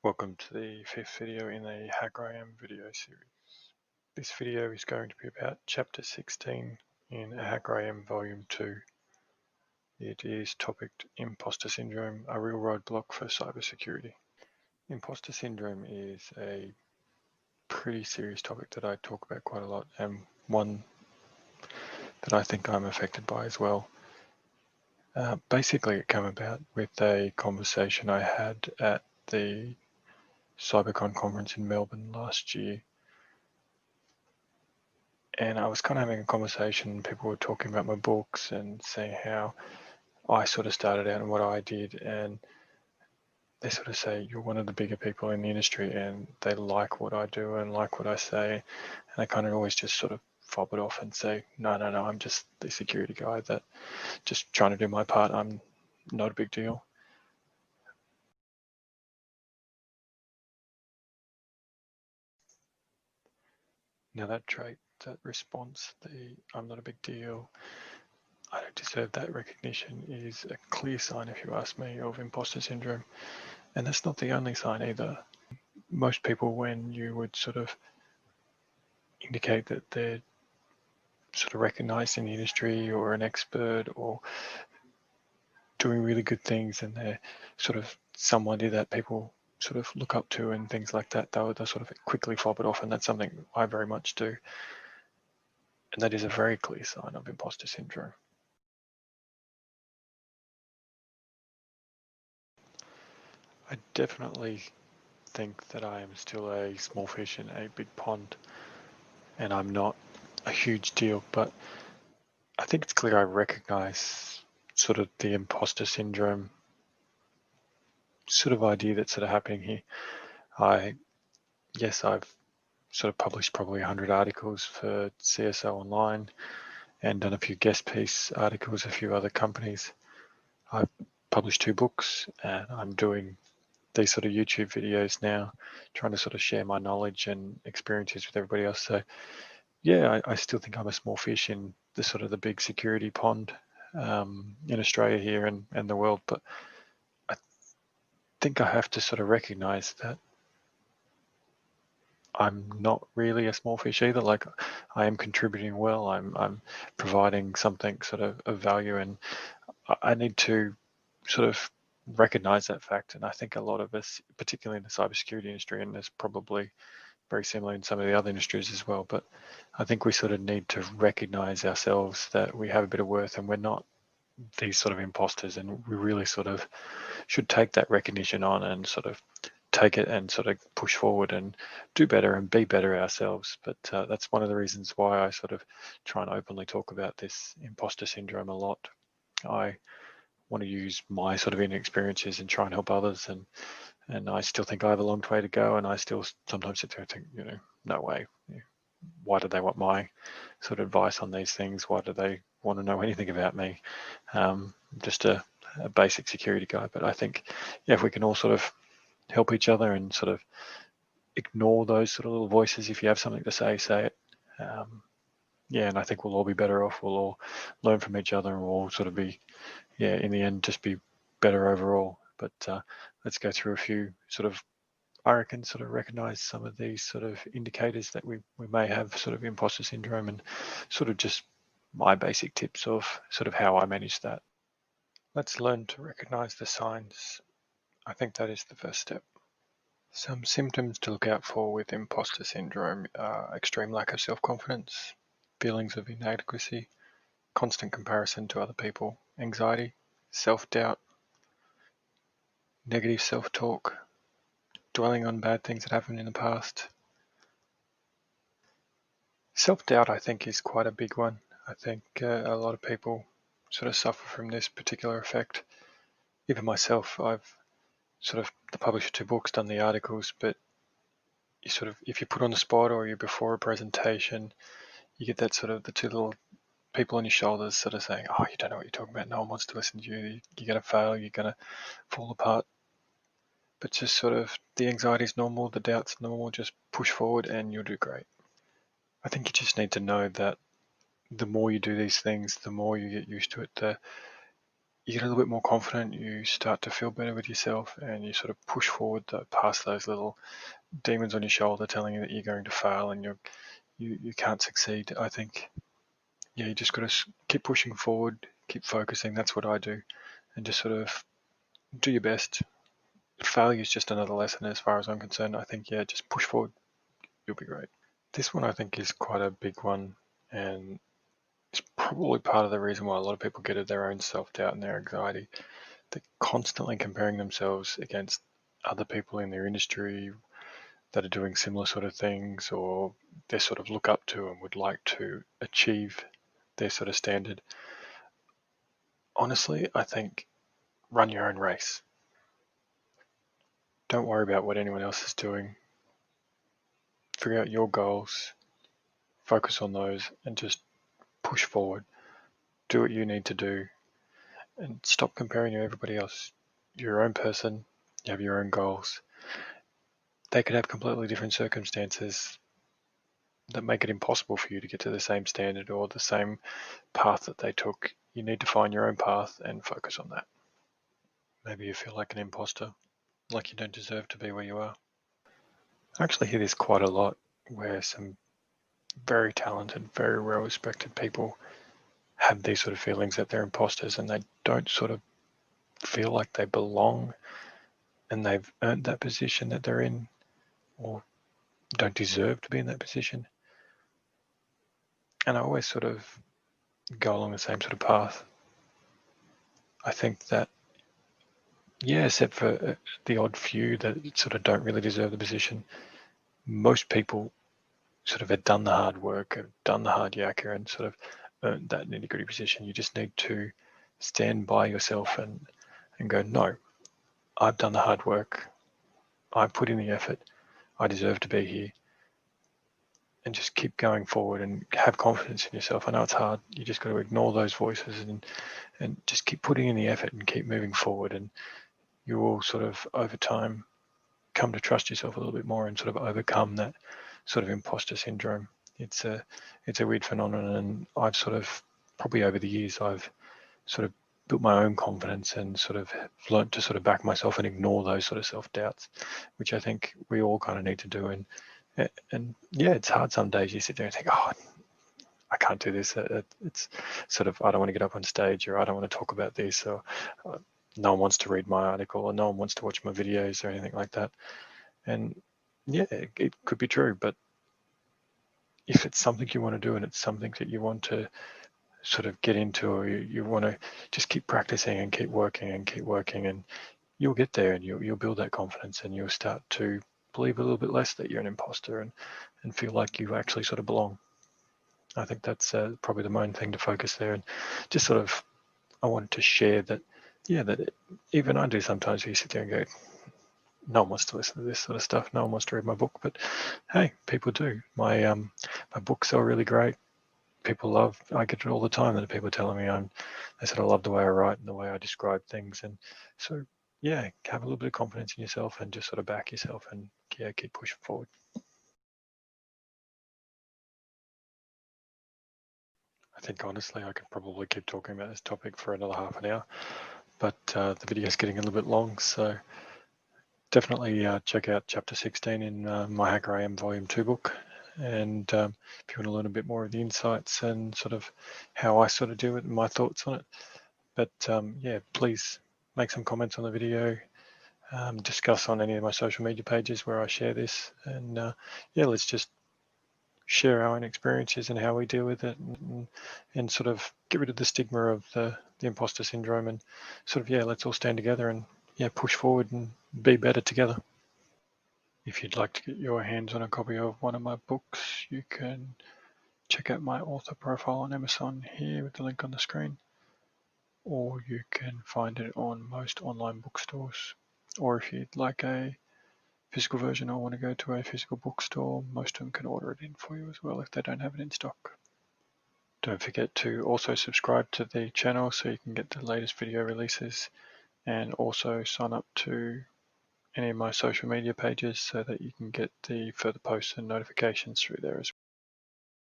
Welcome to the fifth video in the Am video series. This video is going to be about chapter 16 in Am Vol2. It is topicked Imposter Syndrome, a real roadblock for cybersecurity. Imposter Syndrome is a pretty serious topic that I talk about quite a lot, and one that I think I'm affected by as well. Basically, it came about with a conversation I had at the CyberCon conference in Melbourne last year. And I was kind of having a conversation, people were talking about my books and saying how I sort of started out and what I did, and they sort of say, you're one of the bigger people in the industry, and they like what I do and like what I say, and I kind of always just sort of fob it off and say, no, I'm just the security guy that just trying to do my part. I'm not a big deal. Now that trait, that response, the I'm not a big deal, I don't deserve that recognition, is a clear sign, if you ask me, of imposter syndrome. And that's not the only sign either. Most people, when you would sort of indicate that they're sort of recognized in the industry or an expert or doing really good things, and they're sort of somebody that people sort of look up to and things like that, they'll sort of quickly fob it off, and that's something I very much do. And that is a very clear sign of imposter syndrome. I definitely think that I am still a small fish in a big pond, and I'm not a huge deal, but I think it's clear I recognize sort of the imposter syndrome sort of idea that's sort of happening here. Yes, I've sort of published probably 100 articles for CSO Online and done a few guest piece articles, a few other companies. I've published 2 books, and I'm doing these sort of YouTube videos now, trying to sort of share my knowledge and experiences with everybody else. So yeah, I still think I'm a small fish in the sort of the big security pond in Australia here and the world, but I think I have to sort of recognize that I'm not really a small fish either. Like, I am contributing well. I'm providing something sort of value, and I need to sort of recognize that fact. And I think a lot of us, particularly in the cybersecurity industry, and there's probably very similar in some of the other industries as well, but I think we sort of need to recognize ourselves that we have a bit of worth and we're not these sort of imposters, and we really sort of should take that recognition on and sort of take it and sort of push forward and do better and be better ourselves. But that's one of the reasons why I sort of try and openly talk about this imposter syndrome a lot. I want to use my sort of inexperiences and try and help others, and I still think I have a long way to go, and I still sometimes sit there and think, no way. Why do they want my sort of advice on these things? Why do they want to know anything about me? Just a basic security guy. But I think, yeah, if we can all sort of help each other and sort of ignore those sort of little voices. If you have something to say it. Yeah, and I think we'll all be better off. We'll all learn from each other, and we'll all sort of be, yeah, in the end, just be better overall. But let's go through a few sort of, I reckon, sort of recognize some of these sort of indicators that we may have sort of imposter syndrome, and sort of just my basic tips of sort of how I manage that. Let's learn to recognize the signs. I think that is the first step. Some symptoms to look out for with imposter syndrome are extreme lack of self-confidence, feelings of inadequacy, constant comparison to other people, anxiety, self-doubt, negative self-talk, dwelling on bad things that happened in the past. Self-doubt, I think, is quite a big one. I think a lot of people sort of suffer from this particular effect. Even myself, I've sort of published 2 books, done the articles, but you sort of, if you're put on the spot or you're before a presentation, you get that sort of the 2 little people on your shoulders sort of saying, oh, you don't know what you're talking about. No one wants to listen to you. You're going to fail. You're going to fall apart. But just sort of the anxiety is normal. The doubt's normal. Just push forward and you'll do great. I think you just need to know that the more you do these things, the more you get used to it, you get a little bit more confident, you start to feel better with yourself, and you sort of push forward past those little demons on your shoulder telling you that you're going to fail and you can't succeed. I think, yeah, you just got to keep pushing forward, keep focusing. That's what I do, and just sort of do your best. Failure is just another lesson as far as I'm concerned. I think, yeah, just push forward. You'll be great. This one I think is quite a big one, and it's probably part of the reason why a lot of people get their own self-doubt and their anxiety. They're constantly comparing themselves against other people in their industry that are doing similar sort of things, or they sort of look up to and would like to achieve their sort of standard. Honestly, I think run your own race. Don't worry about what anyone else is doing. Figure out your goals, focus on those, and just push forward. Do what you need to do, and stop comparing to everybody else. You're your own person, you have your own goals. They could have completely different circumstances that make it impossible for you to get to the same standard or the same path that they took. You need to find your own path and focus on that. Maybe you feel like an imposter, like you don't deserve to be where you are. I actually hear this quite a lot, where some very talented, very well-respected people have these sort of feelings that they're imposters and they don't sort of feel like they belong and they've earned that position that they're in, or don't deserve to be in that position. And I always sort of go along the same sort of path. I think that, yeah, except for the odd few that sort of don't really deserve the position, most people sort of have done the hard work, have done the hard yakka, and sort of earned that nitty-gritty position. You just need to stand by yourself and go, no, I've done the hard work, I put in the effort, I deserve to be here. And just keep going forward and have confidence in yourself. I know it's hard. You just got to ignore those voices and just keep putting in the effort and keep moving forward. And you will sort of, over time, come to trust yourself a little bit more and sort of overcome that sort of imposter syndrome. It's a weird phenomenon, and I've sort of, probably over the years, I've sort of built my own confidence and sort of learned to sort of back myself and ignore those sort of self-doubts, which I think we all kind of need to do. And yeah, it's hard some days. You sit there and think, oh, I can't do this. It's sort of, I don't want to get up on stage, or I don't want to talk about this, or no one wants to read my article, or no one wants to watch my videos or anything like that. And yeah, it could be true, but if it's something you want to do and it's something that you want to sort of get into, or you want to just keep practicing and keep working and you'll get there, and you'll build that confidence, and you'll start to believe a little bit less that you're an imposter and feel like you actually sort of belong. I think that's probably the main thing to focus there. And just sort of, I wanted to share that, yeah, that even I do sometimes. You sit there and go, no one wants to listen to this sort of stuff. No one wants to read my book, but hey, people do. My books are really great. People love. I get it all the time that people are telling me they said I love the way I write and the way I describe things. And so, yeah, have a little bit of confidence in yourself and just sort of back yourself and yeah, keep pushing forward. I think honestly, I could probably keep talking about this topic for another half an hour, but the video is getting a little bit long, so definitely check out chapter 16 in my Hacker Am Vol2 book. And if you want to learn a bit more of the insights and sort of how I sort of do it and my thoughts on it. But yeah, please make some comments on the video, discuss on any of my social media pages where I share this. And yeah, let's just share our own experiences and how we deal with it, and sort of get rid of the stigma of the imposter syndrome, and sort of, yeah, let's all stand together and yeah, push forward and be better together. If you'd like to get your hands on a copy of one of my books, you can check out my author profile on Amazon here with the link on the screen, or you can find it on most online bookstores. Or if you'd like a physical version or want to go to a physical bookstore, most of them can order it in for you as well if they don't have it in stock. Don't forget to also subscribe to the channel so you can get the latest video releases, and also sign up to any of my social media pages so that you can get the further posts and notifications through there as well.